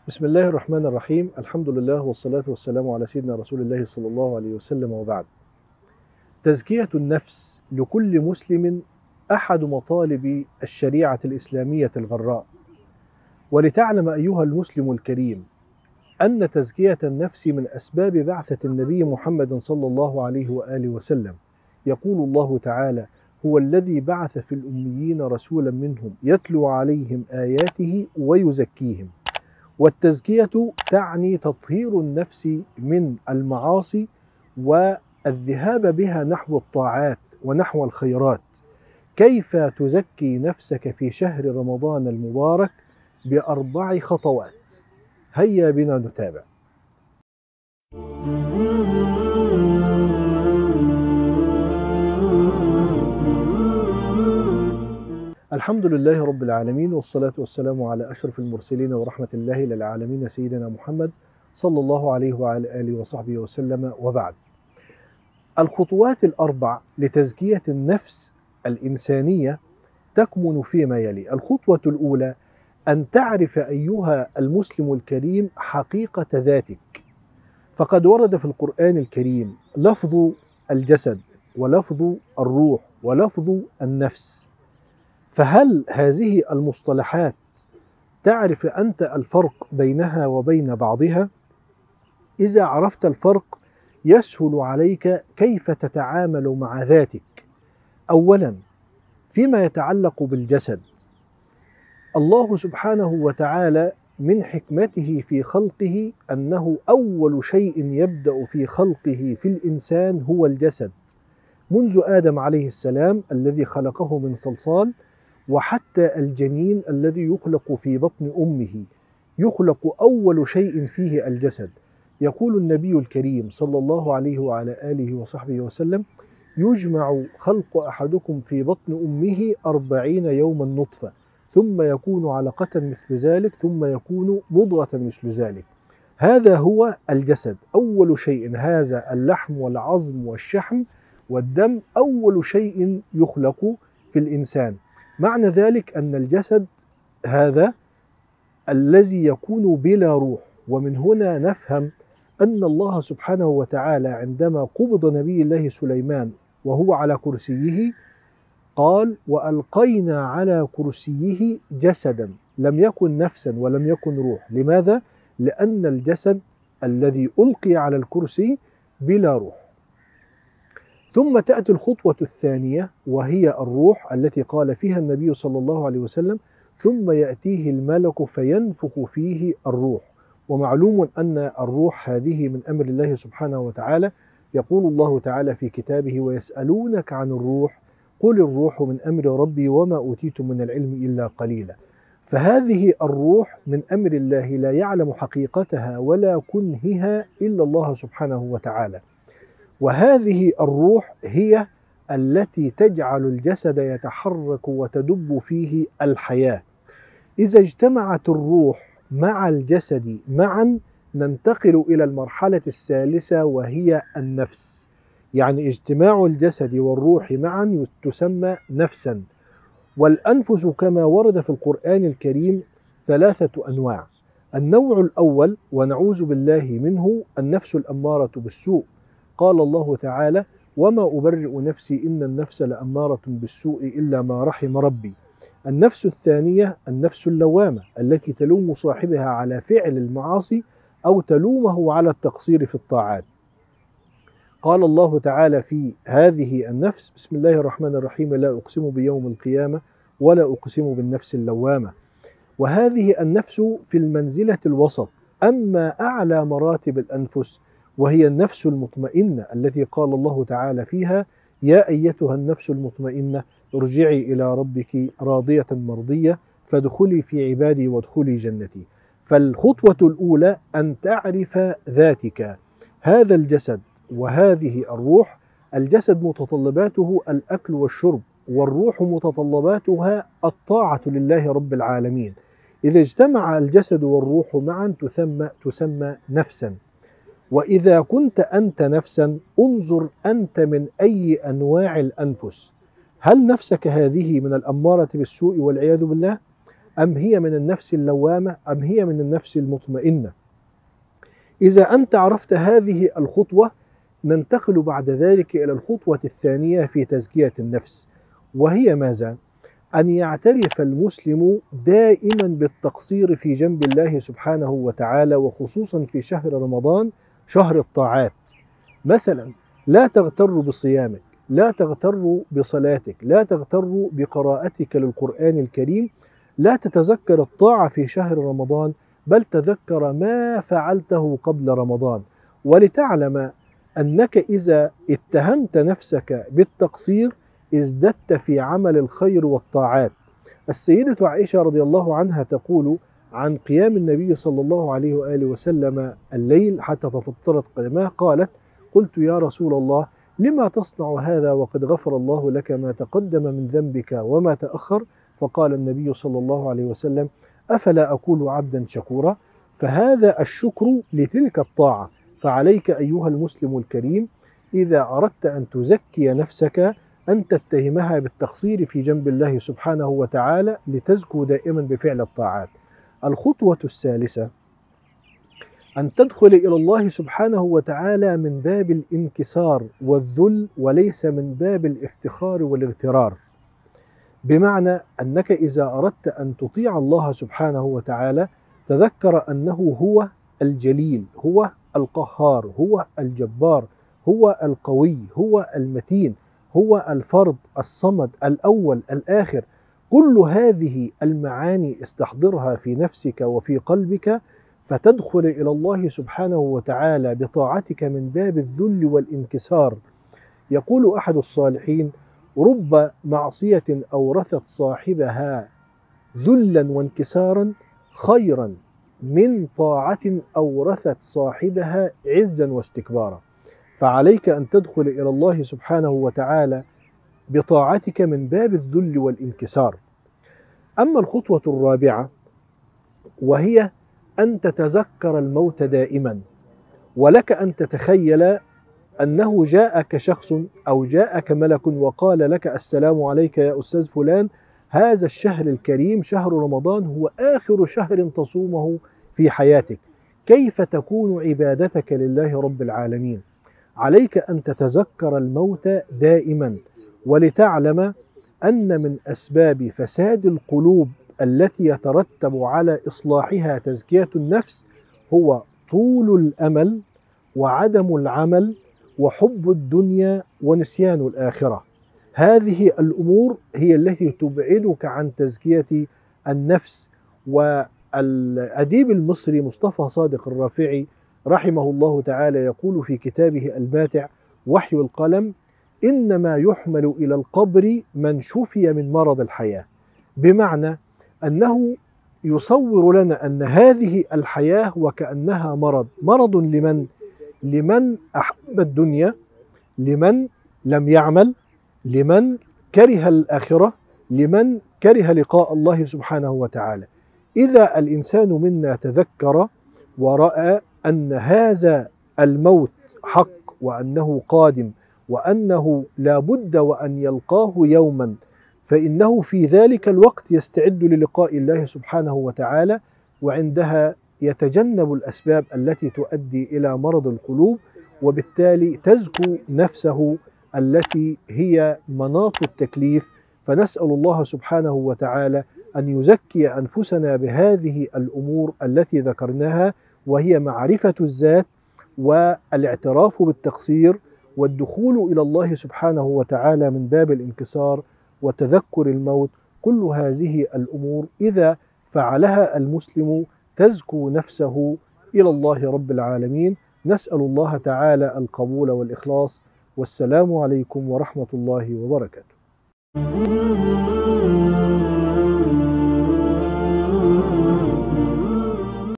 بسم الله الرحمن الرحيم. الحمد لله والصلاة والسلام على سيدنا رسول الله صلى الله عليه وسلم، وبعد. تزكية النفس لكل مسلم أحد مطالب الشريعة الإسلامية الغراء. ولتعلم أيها المسلم الكريم أن تزكية النفس من أسباب بعثة النبي محمد صلى الله عليه وآله وسلم. يقول الله تعالى: هو الذي بعث في الأميين رسولا منهم يتلو عليهم آياته ويزكيهم. والتزكية تعني تطهير النفس من المعاصي والذهاب بها نحو الطاعات ونحو الخيرات. كيف تزكي نفسك في شهر رمضان المبارك؟ ب4 خطوات. هيا بنا نتابع. الحمد لله رب العالمين، والصلاة والسلام على أشرف المرسلين ورحمة الله للعالمين سيدنا محمد صلى الله عليه وعلى آله وصحبه وسلم، وبعد. الخطوات ال4 لتزكية النفس الإنسانية تكمن فيما يلي. الخطوة الأولى: أن تعرف أيها المسلم الكريم حقيقة ذاتك. فقد ورد في القرآن الكريم لفظ الجسد ولفظ الروح ولفظ النفس. فهل هذه المصطلحات تعرف أنت الفرق بينها وبين بعضها؟ إذا عرفت الفرق يسهل عليك كيف تتعامل مع ذاتك. أولا، فيما يتعلق بالجسد، الله سبحانه وتعالى من حكمته في خلقه أنه أول شيء يبدأ في خلقه في الإنسان هو الجسد. منذ آدم عليه السلام الذي خلقه من صلصال، وحتى الجنين الذي يخلق في بطن أمه يخلق أول شيء فيه الجسد. يقول النبي الكريم صلى الله عليه وعلى آله وصحبه وسلم: يجمع خلق أحدكم في بطن أمه 40 يوما نطفة، ثم يكون علقة مثل ذلك، ثم يكون مضغة مثل ذلك. هذا هو الجسد، أول شيء. هذا اللحم والعظم والشحم والدم أول شيء يخلق في الإنسان. معنى ذلك أن الجسد هذا الذي يكون بلا روح. ومن هنا نفهم أن الله سبحانه وتعالى عندما قبض نبي الله سليمان وهو على كرسيه قال: وألقينا على كرسيه جسدا لم يكن نفسا ولم يكن روح. لماذا؟ لأن الجسد الذي ألقي على الكرسي بلا روح. ثم تأتي الخطوة الثانية وهي الروح، التي قال فيها النبي صلى الله عليه وسلم: ثم يأتيه الملك فينفخ فيه الروح. ومعلوم أن الروح هذه من أمر الله سبحانه وتعالى. يقول الله تعالى في كتابه: ويسألونك عن الروح قل الروح من أمر ربي وما أوتيتم من العلم إلا قليلا. فهذه الروح من أمر الله لا يعلم حقيقتها ولا كنهها إلا الله سبحانه وتعالى. وهذه الروح هي التي تجعل الجسد يتحرك وتدب فيه الحياة. إذا اجتمعت الروح مع الجسد معا ننتقل إلى المرحلة الثالثة وهي النفس. يعني اجتماع الجسد والروح معا تسمى نفسا. والأنفس كما ورد في القرآن الكريم 3 أنواع. النوع الأول ونعوذ بالله منه النفس الأمارة بالسوء. قال الله تعالى: وما أبرئ نفسي إن النفس لأمارة بالسوء إلا ما رحم ربي. النفس الثانية النفس اللوامة التي تلوم صاحبها على فعل المعاصي أو تلومه على التقصير في الطاعات. قال الله تعالى في هذه النفس: بسم الله الرحمن الرحيم: لا أقسم بيوم القيامة ولا أقسم بالنفس اللوامة. وهذه النفس في المنزلة الوسط. أما أعلى مراتب الأنفس وهي النفس المطمئنة التي قال الله تعالى فيها: يا أيتها النفس المطمئنة ارجعي إلى ربك راضية مرضية فادخلي في عبادي وادخلي جنتي. فالخطوة الأولى أن تعرف ذاتك. هذا الجسد وهذه الروح. الجسد متطلباته الأكل والشرب، والروح متطلباتها الطاعة لله رب العالمين. إذا اجتمع الجسد والروح معا تسمى نفسا. وإذا كنت أنت نفسا انظر أنت من أي أنواع الأنفس. هل نفسك هذه من الأمارة بالسوء والعياذ بالله؟ أم هي من النفس اللوامة أم هي من النفس المطمئنة؟ إذا أنت عرفت هذه الخطوة ننتقل بعد ذلك إلى الخطوة الثانية في تزكية النفس، وهي ماذا؟ أن يعترف المسلم دائما بالتقصير في جنب الله سبحانه وتعالى، وخصوصا في شهر رمضان شهر الطاعات. مثلا لا تغتر بصيامك، لا تغتر بصلاتك، لا تغتر بقراءتك للقرآن الكريم، لا تتذكر الطاعة في شهر رمضان، بل تذكر ما فعلته قبل رمضان. ولتعلم أنك إذا اتهمت نفسك بالتقصير ازددت في عمل الخير والطاعات. السيدة عائشة رضي الله عنها تقول عن قيام النبي صلى الله عليه وآله وسلم الليل حتى تفطرت قدماه، قالت: قلت يا رسول الله لما تصنع هذا وقد غفر الله لك ما تقدم من ذنبك وما تأخر؟ فقال النبي صلى الله عليه وسلم: أفلا أكون عبدا شكورا؟ فهذا الشكر لتلك الطاعة. فعليك أيها المسلم الكريم إذا أردت أن تزكي نفسك أن تتهمها بالتقصير في جنب الله سبحانه وتعالى لتزكو دائما بفعل الطاعات. الخطوة الثالثة أن تدخل إلى الله سبحانه وتعالى من باب الانكسار والذل وليس من باب الافتخار والاغترار، بمعنى أنك إذا أردت أن تطيع الله سبحانه وتعالى تذكر أنه هو الجليل، هو القهار، هو الجبار، هو القوي، هو المتين، هو الفرد الصمد الأول الآخر. كل هذه المعاني استحضرها في نفسك وفي قلبك، فتدخل إلى الله سبحانه وتعالى بطاعتك من باب الذل والانكسار. يقول أحد الصالحين: رب معصية أورثت صاحبها ذلا وانكسارا خيرا من طاعة أورثت صاحبها عزا واستكبارا. فعليك أن تدخل إلى الله سبحانه وتعالى بطاعتك من باب الذل والانكسار. أما الخطوة الرابعة وهي أن تتذكر الموت دائما، ولك أن تتخيل أنه جاءك شخص أو جاءك ملك وقال لك: السلام عليك يا أستاذ فلان، هذا الشهر الكريم شهر رمضان هو آخر شهر تصومه في حياتك، كيف تكون عبادتك لله رب العالمين؟ عليك أن تتذكر الموت دائما، ولتعلم أن من أسباب فساد القلوب التي يترتب على إصلاحها تزكية النفس هو طول الأمل وعدم العمل وحب الدنيا ونسيان الآخرة. هذه الأمور هي التي تبعدك عن تزكية النفس. والأديب المصري مصطفى صادق الرافعي رحمه الله تعالى يقول في كتابه الماتع وحي القلم: إنما يحمل إلى القبر من شفي من مرض الحياة. بمعنى أنه يصور لنا أن هذه الحياة وكأنها مرض لمن؟ لمن أحب الدنيا، لمن لم يعمل، لمن كره الآخرة، لمن كره لقاء الله سبحانه وتعالى. إذا الإنسان منا تذكر ورأى أن هذا الموت حق وأنه قادم وأنه لا بد وأن يلقاه يوما، فإنه في ذلك الوقت يستعد للقاء الله سبحانه وتعالى، وعندها يتجنب الأسباب التي تؤدي إلى مرض القلوب، وبالتالي تزكو نفسه التي هي مناط التكليف. فنسأل الله سبحانه وتعالى أن يزكي أنفسنا بهذه الأمور التي ذكرناها، وهي معرفة الذات والاعتراف بالتقصير والدخول إلى الله سبحانه وتعالى من باب الانكسار وتذكر الموت. كل هذه الأمور إذا فعلها المسلم تزكو نفسه إلى الله رب العالمين. نسأل الله تعالى القبول والإخلاص. والسلام عليكم ورحمة الله وبركاته.